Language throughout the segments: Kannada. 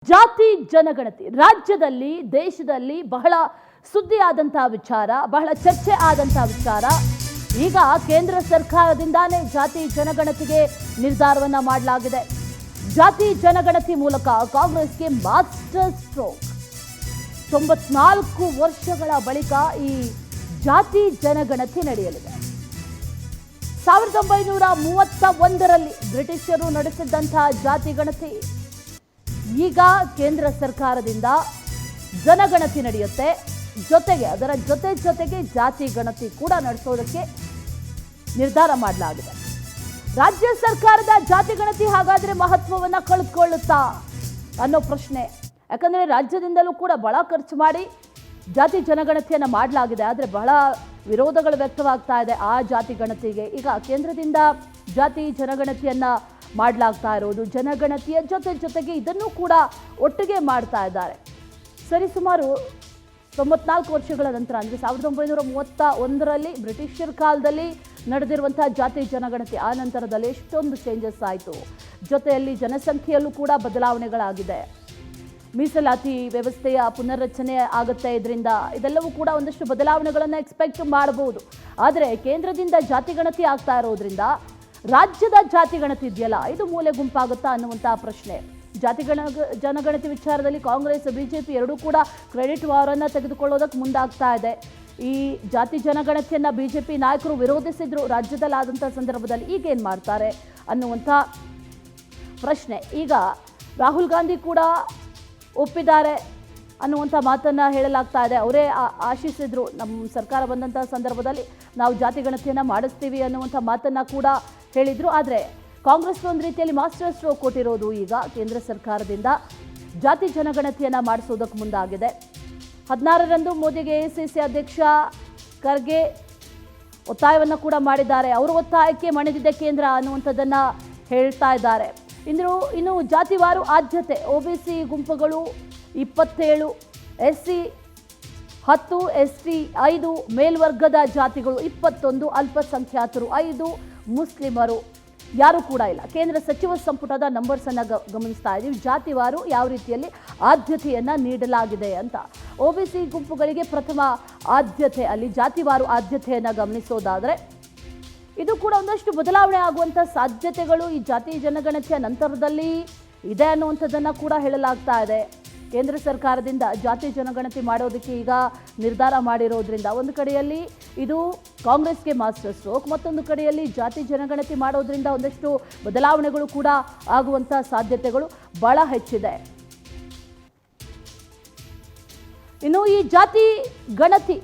ಜಾತಿ ಜನಗಣತಿ ರಾಜ್ಯದಲ್ಲಿ ದೇಶದಲ್ಲಿ ಬಹಳ ಸುದ್ದಿ ಆದಂತಹ ವಿಚಾರ, ಬಹಳ ಚರ್ಚೆ ಆದಂತಹ ವಿಚಾರ. ಈಗ ಕೇಂದ್ರ ಸರ್ಕಾರದಿಂದಾನೇ ಜಾತಿ ಜನಗಣತಿಗೆ ನಿರ್ಧಾರವನ್ನ ಮಾಡಲಾಗಿದೆ. ಜಾತಿ ಜನಗಣತಿ ಮೂಲಕ ಕಾಂಗ್ರೆಸ್ಗೆ ಮಾಸ್ಟರ್ ಸ್ಟ್ರೋಕ್. 94 ವರ್ಷಗಳ ಬಳಿಕ ಈ ಜಾತಿ ಜನಗಣತಿ ನಡೆಯಲಿದೆ. 1931ರಲ್ಲಿ ಬ್ರಿಟಿಷರು ನಡೆಸಿದ್ದಂತಹ ಜಾತಿ ಗಣತಿ ಈಗ ಕೇಂದ್ರ ಸರ್ಕಾರದಿಂದ ಜನಗಣತಿ ನಡೆಯುತ್ತೆ. ಜೊತೆಗೆ ಅದರ ಜೊತೆಗೆ ಜಾತಿ ಗಣತಿ ಕೂಡ ನಡೆಸೋದಕ್ಕೆ ನಿರ್ಧಾರ ಮಾಡಲಾಗಿದೆ. ರಾಜ್ಯ ಸರ್ಕಾರದ ಜಾತಿ ಗಣತಿ ಹಾಗಾದ್ರೆ ಮಹತ್ವವನ್ನ ಕಳೆದುಕೊಳ್ಳುತ್ತಾ ಅನ್ನೋ ಪ್ರಶ್ನೆ. ಯಾಕಂದ್ರೆ ರಾಜ್ಯದಿಂದಲೂ ಕೂಡ ಬಹಳ ಖರ್ಚು ಮಾಡಿ ಜಾತಿ ಜನಗಣತಿಯನ್ನ ಮಾಡಲಾಗಿದೆ. ಆದರೆ ಬಹಳ ವಿರೋಧಗಳು ವ್ಯಕ್ತವಾಗ್ತಾ ಇದೆ ಆ ಜಾತಿ ಗಣತಿಗೆ. ಈಗ ಕೇಂದ್ರದಿಂದ ಜಾತಿ ಜನಗಣತಿಯನ್ನ ಮಾಡಲಾಗ್ತಾ ಇರೋದು, ಜನಗಣತಿಯ ಜೊತೆಗೆ ಇದನ್ನು ಕೂಡ ಒಟ್ಟಿಗೆ ಮಾಡ್ತಾ ಇದ್ದಾರೆ. ಸರಿಸುಮಾರು 94 ವರ್ಷಗಳ ನಂತರ, ಅಂದರೆ 1931ರಲ್ಲಿ ಬ್ರಿಟಿಷರ ಕಾಲದಲ್ಲಿ ನಡೆದಿರುವಂತಹ ಜಾತಿ ಜನಗಣತಿ ಆ ನಂತರದಲ್ಲಿ ಎಷ್ಟೊಂದು ಚೇಂಜಸ್ ಆಯಿತು. ಜೊತೆಯಲ್ಲಿ ಜನಸಂಖ್ಯೆಯಲ್ಲೂ ಕೂಡ ಬದಲಾವಣೆಗಳಾಗಿದೆ. ಮೀಸಲಾತಿ ವ್ಯವಸ್ಥೆಯ ಪುನರ್ರಚನೆ ಆಗುತ್ತೆ. ಇದೆಲ್ಲವೂ ಕೂಡ ಒಂದಷ್ಟು ಬದಲಾವಣೆಗಳನ್ನು ಎಕ್ಸ್ಪೆಕ್ಟ್ ಮಾಡಬಹುದು. ಆದರೆ ಕೇಂದ್ರದಿಂದ ಜಾತಿ ಗಣತಿ ಆಗ್ತಾ ಇರೋದ್ರಿಂದ ರಾಜ್ಯದ ಜಾತಿ ಗಣತಿ ಇದೆಯಲ್ಲ, ಇದು ಮೂಲೆ ಗುಂಪಾಗುತ್ತಾ ಅನ್ನುವಂತಹ ಪ್ರಶ್ನೆ. ಜಾತಿ ಜನಗಣತಿ ವಿಚಾರದಲ್ಲಿ ಕಾಂಗ್ರೆಸ್ ಬಿಜೆಪಿ ಎರಡೂ ಕೂಡ ಕ್ರೆಡಿಟ್ ವಾರನ್ನು ತೆಗೆದುಕೊಳ್ಳೋದಕ್ಕೆ ಮುಂದಾಗ್ತಾ ಇದೆ. ಈ ಜಾತಿ ಜನಗಣತಿಯನ್ನ ಬಿಜೆಪಿ ನಾಯಕರು ವಿರೋಧಿಸಿದ್ರು ರಾಜ್ಯದಲ್ಲಾದಂಥ ಸಂದರ್ಭದಲ್ಲಿ. ಈಗೇನು ಮಾಡ್ತಾರೆ ಅನ್ನುವಂಥ ಪ್ರಶ್ನೆ. ಈಗ ರಾಹುಲ್ ಗಾಂಧಿ ಕೂಡ ಒಪ್ಪಿದ್ದಾರೆ ಅನ್ನುವಂಥ ಮಾತನ್ನು ಹೇಳಲಾಗ್ತಾ ಇದೆ. ಅವರೇ ಆಶಿಸಿದ್ರು, ನಮ್ಮ ಸರ್ಕಾರ ಬಂದಂಥ ಸಂದರ್ಭದಲ್ಲಿ ನಾವು ಜಾತಿ ಗಣತಿಯನ್ನು ಮಾಡಿಸ್ತೀವಿ ಅನ್ನುವಂಥ ಮಾತನ್ನು ಕೂಡ ಹೇಳಿದರು. ಆದರೆ ಕಾಂಗ್ರೆಸ್ ಒಂದು ರೀತಿಯಲ್ಲಿ ಮಾಸ್ಟರ್ ಸ್ಟ್ರೋಕ್ ಕೊಟ್ಟಿರೋದು ಈಗ ಕೇಂದ್ರ ಸರ್ಕಾರದಿಂದ ಜಾತಿ ಜನಗಣತಿಯನ್ನು ಮಾಡಿಸೋದಕ್ಕೆ ಮುಂದಾಗಿದೆ. 16ರಂದು ಮೋದಿಗೆ ಎಐಸಿಸಿ ಅಧ್ಯಕ್ಷ ಖರ್ಗೆ ಒತ್ತಾಯವನ್ನು ಕೂಡ ಮಾಡಿದ್ದಾರೆ. ಅವರ ಒತ್ತಾಯಕ್ಕೆ ಮಣಿದಿದೆ ಕೇಂದ್ರ ಅನ್ನುವಂಥದ್ದನ್ನು ಹೇಳ್ತಾ ಇದ್ದಾರೆ. ಇನ್ನು ಜಾತಿವಾರು ಆದ್ಯತೆ, ಒಬಿಸಿ ಗುಂಪುಗಳು 27, ಎಸ್ಸಿ 10, ಎಸ್ಟಿ 5, ಮೇಲ್ವರ್ಗದ ಜಾತಿಗಳು 21, ಅಲ್ಪಸಂಖ್ಯಾತರು 5, ಮುಸ್ಲಿಮರು ಯಾರೂ ಕೂಡ ಇಲ್ಲ. ಕೇಂದ್ರ ಸಚಿವ ಸಂಪುಟದ ನಂಬರ್ಸ್ ಅನ್ನು ಗಮನಿಸ್ತಾ ಇದ್ದೀವಿ. ಜಾತಿವಾರು ಯಾವ ರೀತಿಯಲ್ಲಿ ಆದ್ಯತೆಯನ್ನ ನೀಡಲಾಗಿದೆ ಅಂತ. ಒಬಿಸಿ ಗುಂಪುಗಳಿಗೆ ಪ್ರಥಮ ಆದ್ಯತೆ, ಅಲ್ಲಿ ಜಾತಿವಾರು ಆದ್ಯತೆಯನ್ನು ಗಮನಿಸೋದಾದರೆ ಇದು ಕೂಡ ಒಂದಷ್ಟು ಬದಲಾವಣೆ ಆಗುವಂಥ ಸಾಧ್ಯತೆಗಳು ಈ ಜಾತಿ ಜನಗಣತಿಯ ನಂತರದಲ್ಲಿ ಇದೆ ಅನ್ನುವಂಥದ್ದನ್ನು ಕೂಡ ಹೇಳಲಾಗ್ತಾ ಇದೆ. ಕೇಂದ್ರ ಸರ್ಕಾರದಿಂದ ಜಾತಿ ಜನಗಣತಿ ಮಾಡೋದಕ್ಕೆ ಈಗ ನಿರ್ಧಾರ ಮಾಡಿರೋದ್ರಿಂದ ಒಂದು ಕಡೆಯಲ್ಲಿ ಇದು ಕಾಂಗ್ರೆಸ್ಗೆ ಮಾಸ್ಟರ್ ಸ್ಟ್ರೋಕ್, ಮತ್ತೊಂದು ಕಡೆಯಲ್ಲಿ ಜಾತಿ ಜನಗಣತಿ ಮಾಡೋದ್ರಿಂದ ಒಂದಷ್ಟು ಬದಲಾವಣೆಗಳು ಕೂಡ ಆಗುವಂಥ ಸಾಧ್ಯತೆಗಳು ಬಹಳ ಹೆಚ್ಚಿದೆ. ಇನ್ನು ಈ ಜಾತಿ ಗಣತಿ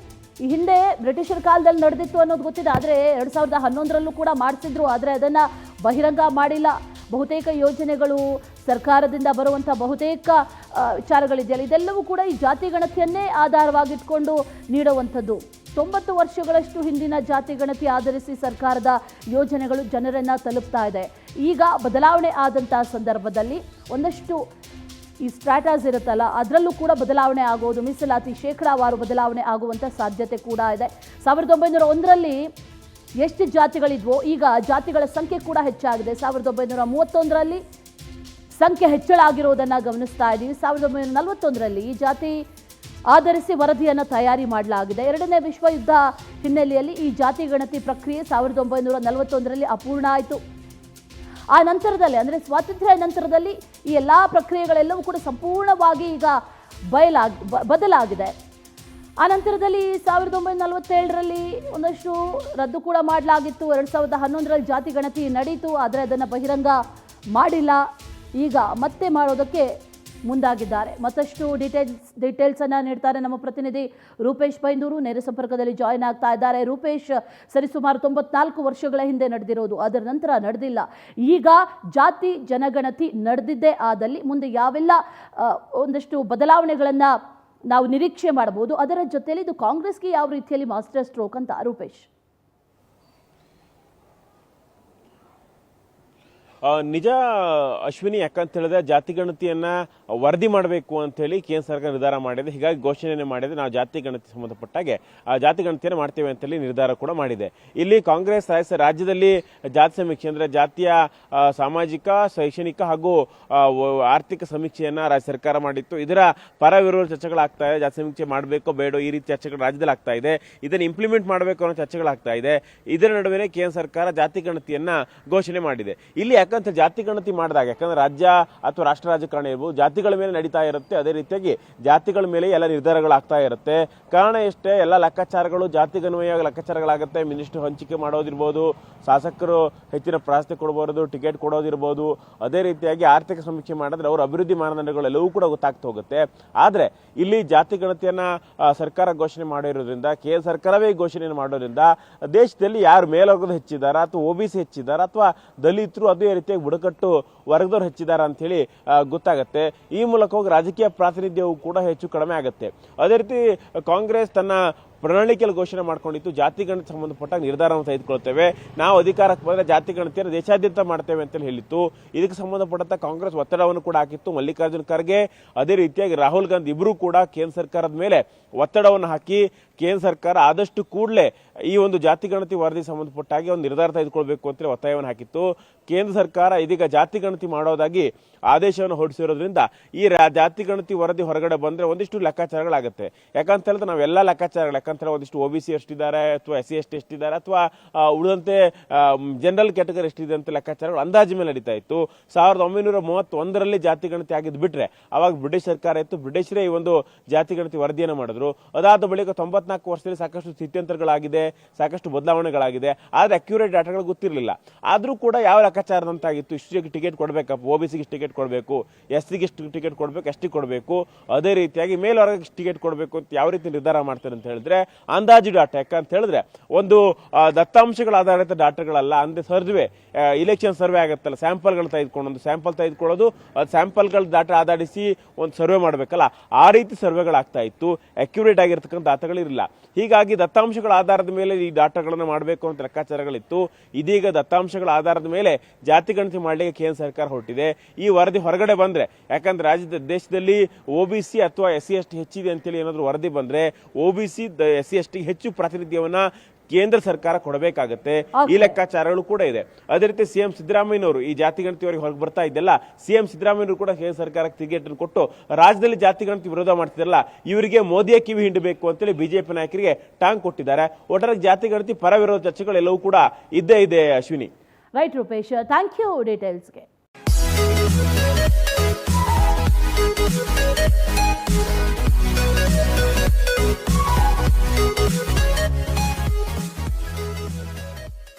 ಈ ಹಿಂದೆ ಬ್ರಿಟಿಷರ ಕಾಲದಲ್ಲಿ ನಡೆದಿತ್ತು ಅನ್ನೋದು ಗೊತ್ತಿದೆ. ಆದರೆ 2011ರಲ್ಲೂ ಕೂಡ ಮಾಡಿಸಿದ್ರು. ಆದರೆ ಅದನ್ನು ಬಹಿರಂಗ ಮಾಡಿಲ್ಲ. ಬಹುತೇಕ ಯೋಜನೆಗಳು, ಸರ್ಕಾರದಿಂದ ಬರುವಂಥ ಬಹುತೇಕ ವಿಚಾರಗಳಿದೆಯಲ್ಲ, ಇದೆಲ್ಲವೂ ಕೂಡ ಈ ಜಾತಿ ಗಣತಿಯನ್ನೇ ಆಧಾರವಾಗಿಟ್ಕೊಂಡು ನೀಡುವಂಥದ್ದು. 90 ವರ್ಷಗಳಷ್ಟು ಹಿಂದಿನ ಜಾತಿ ಗಣತಿ ಆಧರಿಸಿ ಸರ್ಕಾರದ ಯೋಜನೆಗಳು ಜನರನ್ನು ತಲುಪ್ತಾ ಇದೆ. ಈಗ ಬದಲಾವಣೆ ಆದಂಥ ಸಂದರ್ಭದಲ್ಲಿ ಒಂದಷ್ಟು ಈ ಸ್ಟ್ರಾಟಾಸ್ ಇರುತ್ತಲ್ಲ, ಅದರಲ್ಲೂ ಕೂಡ ಬದಲಾವಣೆ ಆಗೋದು, ಮೀಸಲಾತಿ ಶೇಕಡಾವಾರು ಬದಲಾವಣೆ ಆಗುವಂಥ ಸಾಧ್ಯತೆ ಕೂಡ ಇದೆ. 1901ರಲ್ಲಿ ಎಷ್ಟು ಜಾತಿಗಳಿದ್ವೋ ಈಗ ಜಾತಿಗಳ ಸಂಖ್ಯೆ ಕೂಡ ಹೆಚ್ಚಾಗಿದೆ. 1931ರಲ್ಲಿ ಸಂಖ್ಯೆ ಹೆಚ್ಚಳ ಆಗಿರೋದನ್ನು ಗಮನಿಸ್ತಾ ಇದ್ದೀವಿ. 1941ರಲ್ಲಿ ಈ ಜಾತಿ ಆಧರಿಸಿ ವರದಿಯನ್ನು ತಯಾರಿ ಮಾಡಲಾಗಿದೆ. ಎರಡನೇ ವಿಶ್ವ ಯುದ್ಧ ಹಿನ್ನೆಲೆಯಲ್ಲಿ ಈ ಜಾತಿ ಗಣತಿ ಪ್ರಕ್ರಿಯೆ 1941ರಲ್ಲಿ ಅಪೂರ್ಣ ಆಯಿತು. ಆ ನಂತರದಲ್ಲಿ, ಅಂದರೆ ಸ್ವಾತಂತ್ರ್ಯ ನಂತರದಲ್ಲಿ ಈ ಎಲ್ಲ ಪ್ರಕ್ರಿಯೆಗಳೆಲ್ಲವೂ ಕೂಡ ಸಂಪೂರ್ಣವಾಗಿ ಈಗ ಬದಲಾಗಿದೆ. ಆ ನಂತರದಲ್ಲಿ 1947ರಲ್ಲಿ ಒಂದಷ್ಟು ರದ್ದು ಕೂಡ ಮಾಡಲಾಗಿತ್ತು. 2011ರಲ್ಲಿ ಜಾತಿ ಗಣತಿ ನಡೀತು, ಆದರೆ ಅದನ್ನು ಬಹಿರಂಗ ಮಾಡಿಲ್ಲ. ಈಗ ಮತ್ತೆ ಮಾಡೋದಕ್ಕೆ ಮುಂದಾಗಿದ್ದಾರೆ. ಮತ್ತಷ್ಟು ಡೀಟೇಲ್ಸನ್ನು ನೀಡ್ತಾರೆ ನಮ್ಮ ಪ್ರತಿನಿಧಿ ರೂಪೇಶ್ ಬೈಂದೂರು, ನೇರ ಸಂಪರ್ಕದಲ್ಲಿ ಜಾಯಿನ್ ಆಗ್ತಾ ಇದ್ದಾರೆ. ರೂಪೇಶ್, ಸರಿಸುಮಾರು 94 ವರ್ಷಗಳ ಹಿಂದೆ ನಡೆದಿರೋದು, ಅದರ ನಂತರ ನಡೆದಿಲ್ಲ. ಈಗ ಜಾತಿ ಜನಗಣತಿ ನಡೆದಿದ್ದೇ ಆದಲ್ಲಿ ಮುಂದೆ ಯಾವೆಲ್ಲ ಒಂದಷ್ಟು ಬದಲಾವಣೆಗಳನ್ನು ನಾವು ನಿರೀಕ್ಷೆ ಮಾಡಬಹುದು, ಅದರ ಜೊತೆಯಲ್ಲಿ ಇದು ಕಾಂಗ್ರೆಸ್ಗೆ ಯಾವ ರೀತಿಯಲ್ಲಿ ಮಾಸ್ಟರ್ ಸ್ಟ್ರೋಕ್ ಅಂತ ರೂಪೇಶ್? ನಿಜ ಅಶ್ವಿನಿ, ಯಾಕಂತ ಹೇಳಿದ್ರೆ ಜಾತಿ ಗಣತಿಯನ್ನ ವರದಿ ಮಾಡಬೇಕು ಅಂತ ಹೇಳಿ ಕೇಂದ್ರ ಸರ್ಕಾರ ನಿರ್ಧಾರ ಮಾಡಿದೆ. ಹೀಗಾಗಿ ಘೋಷಣೆ ಮಾಡಿದೆ, ನಾವು ಜಾತಿ ಗಣತಿ ಸಂಬಂಧಪಟ್ಟಾಗೆ ಜಾತಿ ಗಣತಿಯನ್ನು ಮಾಡ್ತೇವೆ ಅಂತ ಹೇಳಿ ನಿರ್ಧಾರ ಕೂಡ ಮಾಡಿದೆ. ಇಲ್ಲಿ ಕಾಂಗ್ರೆಸ್ ರಾಜ್ಯದಲ್ಲಿ ಜಾತಿ ಸಮೀಕ್ಷೆ ಅಂದ್ರೆ ಜಾತಿಯ ಸಾಮಾಜಿಕ, ಶೈಕ್ಷಣಿಕ ಹಾಗೂ ಆರ್ಥಿಕ ಸಮೀಕ್ಷೆಯನ್ನ ರಾಜ್ಯ ಸರ್ಕಾರ ಮಾಡಿತ್ತು. ಇದರ ಪರ ವಿರೋಧ ಚರ್ಚೆಗಳಾಗ್ತಾ ಇದೆ. ಜಾತಿ ಸಮೀಕ್ಷೆ ಮಾಡಬೇಕೋ ಬೇಡೋ ಈ ರೀತಿ ಚರ್ಚೆಗಳು ರಾಜ್ಯದಲ್ಲಿ ಆಗ್ತಾ ಇದೆ. ಇದನ್ನು ಇಂಪ್ಲಿಮೆಂಟ್ ಮಾಡಬೇಕು ಅನ್ನೋ ಚರ್ಚೆಗಳಾಗ್ತಾ ಇದೆ. ಇದರ ನಡುವೆ ಕೇಂದ್ರ ಸರ್ಕಾರ ಜಾತಿ ಗಣತಿಯನ್ನ ಘೋಷಣೆ ಮಾಡಿದೆ. ಇಲ್ಲಿ ಯಾಕಂತ ಜಾತಿ ಗಣತಿ ಮಾಡಿದಾಗ, ಯಾಕಂದ್ರೆ ರಾಜ್ಯ ಅಥವಾ ರಾಷ್ಟ್ರ ರಾಜಕಾರಣ ಇರ್ಬೋದು, ಜಾತಿಗಳ ಮೇಲೆ ನಡೀತಾ ಇರುತ್ತೆ. ಅದೇ ರೀತಿಯಾಗಿ ಜಾತಿಗಳ ಮೇಲೆ ಎಲ್ಲ ನಿರ್ಧಾರಗಳಾಗ್ತಾ ಇರುತ್ತೆ. ಕಾರಣ ಎಷ್ಟೇ, ಎಲ್ಲ ಲೆಕ್ಕಾಚಾರಗಳು ಜಾತಿಗನ್ವಯ ಲೆಕ್ಕಾಚಾರಗಳಾಗುತ್ತೆ. ಮಿನಿಸ್ಟರ್ ಹಂಚಿಕೆ ಮಾಡೋದಿರ್ಬೋದು, ಶಾಸಕರು ಹೆಚ್ಚಿನ ಪ್ರಾಶಸ್ತ್ಯ ಕೊಡಬಹುದು, ಟಿಕೆಟ್ ಕೊಡೋದಿರ್ಬೋದು. ಅದೇ ರೀತಿಯಾಗಿ ಆರ್ಥಿಕ ಸಮೀಕ್ಷೆ ಮಾಡಿದ್ರೆ ಅವ್ರ ಅಭಿವೃದ್ಧಿ ಮಾನದಂಡಗಳೆಲ್ಲವೂ ಕೂಡ ಗೊತ್ತಾಗ್ತಾ ಹೋಗುತ್ತೆ. ಆದ್ರೆ ಇಲ್ಲಿ ಜಾತಿ ಗಣತಿಯನ್ನ ಸರ್ಕಾರ ಘೋಷಣೆ ಮಾಡಿರೋದ್ರಿಂದ, ಕೇಂದ್ರ ಸರ್ಕಾರವೇ ಘೋಷಣೆ ಮಾಡೋದ್ರಿಂದ ದೇಶದಲ್ಲಿ ಯಾರು ಮೇಲೋಗದ ಹೆಚ್ಚಿದಾರ ಅಥವಾ ಒಬಿಸಿ ಹೆಚ್ಚಿದಾರ ಅಥವಾ ದಲಿತರು ಅದೇ ರೀತಿಯಾಗಿ ಬುಡಕಟ್ಟು ವರ್ಗದವ್ರು ಹೆಚ್ಚಿದಾರ ಅಂತ ಹೇಳಿ ಗೊತ್ತಾಗುತ್ತೆ. ಈ ಮೂಲಕವಾಗಿ ರಾಜಕೀಯ ಪ್ರಾತಿನಿಧ್ಯವು ಕೂಡ ಹೆಚ್ಚು ಕಡಿಮೆ ಆಗುತ್ತೆ. ಅದೇ ರೀತಿ ಕಾಂಗ್ರೆಸ್ ತನ್ನ ಪ್ರಣಾಳಿಕೆಯಲ್ಲಿ ಘೋಷಣೆ ಮಾಡ್ಕೊಂಡಿತ್ತು, ಜಾತಿ ಗಣತಿ ಸಂಬಂಧಪಟ್ಟ ನಿರ್ಧಾರವನ್ನು ತೆಗೆದುಕೊಳ್ತೇವೆ, ನಾವು ಅಧಿಕಾರಕ್ಕೆ ಬಂದರೆ ಜಾತಿ ಗಣತಿಯನ್ನು ದೇಶಾದ್ಯಂತ ಮಾಡ್ತೇವೆ ಅಂತ ಹೇಳಿತ್ತು. ಇದಕ್ಕೆ ಸಂಬಂಧಪಟ್ಟಂತ ಕಾಂಗ್ರೆಸ್ ಒತ್ತಡವನ್ನು ಕೂಡ ಹಾಕಿತ್ತು. ಮಲ್ಲಿಕಾರ್ಜುನ್ ಖರ್ಗೆ ಅದೇ ರೀತಿಯಾಗಿ ರಾಹುಲ್ ಗಾಂಧಿ ಇಬ್ಬರೂ ಕೂಡ ಕೇಂದ್ರ ಸರ್ಕಾರದ ಮೇಲೆ ಒತ್ತಡವನ್ನು ಹಾಕಿ ಕೇಂದ್ರ ಸರ್ಕಾರ ಆದಷ್ಟು ಕೂಡಲೇ ಈ ಒಂದು ಜಾತಿ ಗಣತಿ ವರದಿ ಸಂಬಂಧಪಟ್ಟಾಗಿ ಒಂದು ನಿರ್ಧಾರ ತೆಗೆದುಕೊಳ್ಬೇಕು ಅಂತೇಳಿ ಒತ್ತಾಯವನ್ನು ಹಾಕಿತ್ತು. ಕೇಂದ್ರ ಸರ್ಕಾರ ಇದೀಗ ಜಾತಿ ಗಣತಿ ಮಾಡೋದಾಗಿ ಆದೇಶವನ್ನು ಹೊರಡಿಸಿರೋದ್ರಿಂದ ಈ ಜಾತಿ ಗಣತಿ ವರದಿ ಹೊರಗಡೆ ಬಂದ್ರೆ ಒಂದಿಷ್ಟು ಲೆಕ್ಕಾಚಾರಗಳಾಗುತ್ತೆ. ಯಾಕಂತ ಹೇಳಿದ್ರೆ ನಾವೆಲ್ಲ ಲೆಕ್ಕಾಚಾರಗಳು, ಯಾಕಂತ ಒದಿಷ್ಟು ಒಬಿಸಿ ಎಷ್ಟಿದ್ದಾರೆ ಅಥವಾ SC ST ಎಷ್ಟಿದ್ದಾರೆ ಅಥವಾ ಉಳಿದಂತೆ ಜನರಲ್ ಕ್ಯಾಟಗರಿ ಎಷ್ಟಿದೆ ಅಂತ ಲೆಕ್ಕಾಚಾರಗಳು ಅಂದಾಜು ಮೇಲೆ ನಡೀತಾ ಇತ್ತು. 1931ರಲ್ಲಿ ಜಾತಿ ಗಣತಿ ಆಗಿದ್ದು ಬಿಟ್ರೆ ಅವಾಗ ಬ್ರಿಟಿಷ್ ಸರ್ಕಾರ ಇತ್ತು. ಬ್ರಿಟಿಷರೇ ಈ ಒಂದು ಜಾತಿ ಗಣತಿ ವರದಿಯನ್ನು ಮಾಡಿದ್ರು. ಅದಾದ ಬಳಿಕ 94 ವರ್ಷದಲ್ಲಿ ಸಾಕಷ್ಟು ಸ್ಥಿತ್ಯಂತರಗಳಾಗಿದೆ, ಸಾಕಷ್ಟು ಬದಲಾವಣೆಗಳಾಗಿದೆ. ಆದ್ರೆ ಅಕ್ಯುರೇಟ್ ಡಾಟಾಗಳು ಗೊತ್ತಿರಲಿಲ್ಲ. ಆದ್ರೂ ಕೂಡ ಯಾವ ಲೆಕ್ಕಾಚಾರದಂತಾಗಿತ್ತು, ಇಷ್ಟು ಟಿಕೆಟ್ ಕೊಡಬೇಕಪ್ಪ, OBCಗೆ ಟಿಕೆಟ್ ಕೊಡಬೇಕು, SCಗೆ ಟಿಕೆಟ್ ಕೊಡಬೇಕು, ST ಕೊಡಬೇಕು, ಅದೇ ರೀತಿಯಾಗಿ ಮೇಲ್ವರ್ಗಕ್ಕೆ ಟಿಕೆಟ್ ಕೊಡಬೇಕು ಅಂತ ಯಾವ ರೀತಿ ನಿರ್ಧಾರ ಮಾಡ್ತಾರೆ ಅಂತ ಹೇಳಿದ್ರೆ ಅಂದಾಜು ಡಾಟಾ. ಯಾಕಂತ ಹೇಳಿದ್ರೆ ಒಂದು ದತ್ತಾಂಶಗಳ ಆಧಾರಿತ ಡಾಟಾಗಳಲ್ಲ. ಅಂದ್ರೆ ಸರ್ವೆ, ಇಲೆಕ್ಷನ್ ಸರ್ವೆ ಆಗುತ್ತಲ್ಲ, ಸ್ಯಾಂಪಲ್ಗಳು ತೆಗೆದುಕೊಂಡು ಒಂದು ಸ್ಯಾಂಪಲ್ ತೆಗೆದುಕೊಳ್ಳೋದು, ಅದು ಸ್ಯಾಂಪಲ್ಗಳ ಡಾಟಾ ಆಧರಿಸಿ ಒಂದು ಸರ್ವೆ ಮಾಡಬೇಕಲ್ಲ, ಆ ರೀತಿ ಸರ್ವೆಗಳಾಗ್ತಾ ಇತ್ತು. ಅಕ್ಯುರೇಟ್ ಆಗಿರ್ತಕ್ಕಂಥ ಡಾಟಾಗಳಿರಲಿಲ್ಲ. ಹೀಗಾಗಿ ದತ್ತಾಂಶಗಳ ಆಧಾರದ ಮೇಲೆ ಈ ಡಾಟಾಗಳನ್ನು ಮಾಡಬೇಕು ಅಂತ ಲೆಕ್ಕಾಚಾರಗಳಿತ್ತು. ಇದೀಗ ದತ್ತಾಂಶಗಳ ಆಧಾರದ ಮೇಲೆ ಜಾತಿ ಗಣತಿ ಮಾಡಲಿಕ್ಕೆ ಕೇಂದ್ರ ಸರ್ಕಾರ ಹೊರಟಿದೆ. ಈ ವರದಿ ಹೊರಗಡೆ ಬಂದ್ರೆ, ಯಾಕಂದ್ರೆ ರಾಜ್ಯದ ದೇಶದಲ್ಲಿ OBC ಅಥವಾ SC ST ಹೆಚ್ಚಿದೆ ಅಂತೇಳಿ ಏನಾದ್ರು ವರದಿ ಬಂದ್ರೆ OBC SC ST ಹೆಚ್ಚು ಪ್ರಾತಿನಿಧ್ಯವನ್ನ ಕೇಂದ್ರ ಸರ್ಕಾರ ಕೊಡಬೇಕಾಗತ್ತೆ. ಈ ಲೆಕ್ಕಾಚಾರಗಳು ಕೂಡ ಇದೆ. ಅದೇ ರೀತಿ CM ಸಿದ್ದರಾಮಯ್ಯನವರು ಈ ಜಾತಿ ಗಣತಿಯವರಿಗೆ ಹೊರಗೆ ಬರ್ತಾ ಇದ್ದಲ್ಲ, CM ಸಿದ್ದರಾಮಯ್ಯನವರು ಕೂಡ ಕೇಂದ್ರ ಸರ್ಕಾರಕ್ಕೆ ಟಿಕೆಟ್ ಕೊಟ್ಟು ರಾಜ್ಯದಲ್ಲಿ ಜಾತಿ ಗಣತಿ ವಿರೋಧ ಮಾಡ್ತಿದ್ರಲ್ಲ, ಇವರಿಗೆ ಮೋದಿಯ ಕಿವಿ ಹಿಂಡಬೇಕು ಅಂತೇಳಿ ಬಿಜೆಪಿ ನಾಯಕರಿಗೆ ಟಾಂಗ್ ಕೊಟ್ಟಿದ್ದಾರೆ. ಒಟ್ಟಾರೆ ಜಾತಿ ಗಣತಿ ಪರ ವಿರೋಧ ಚರ್ಚೆಗಳೆಲ್ಲವೂ ಕೂಡ ಇದ್ದೇ ಇದೆ. Ashwini. Right Rupesh, thank you ಡೀಟೇಲ್ಸ್ಗೆ.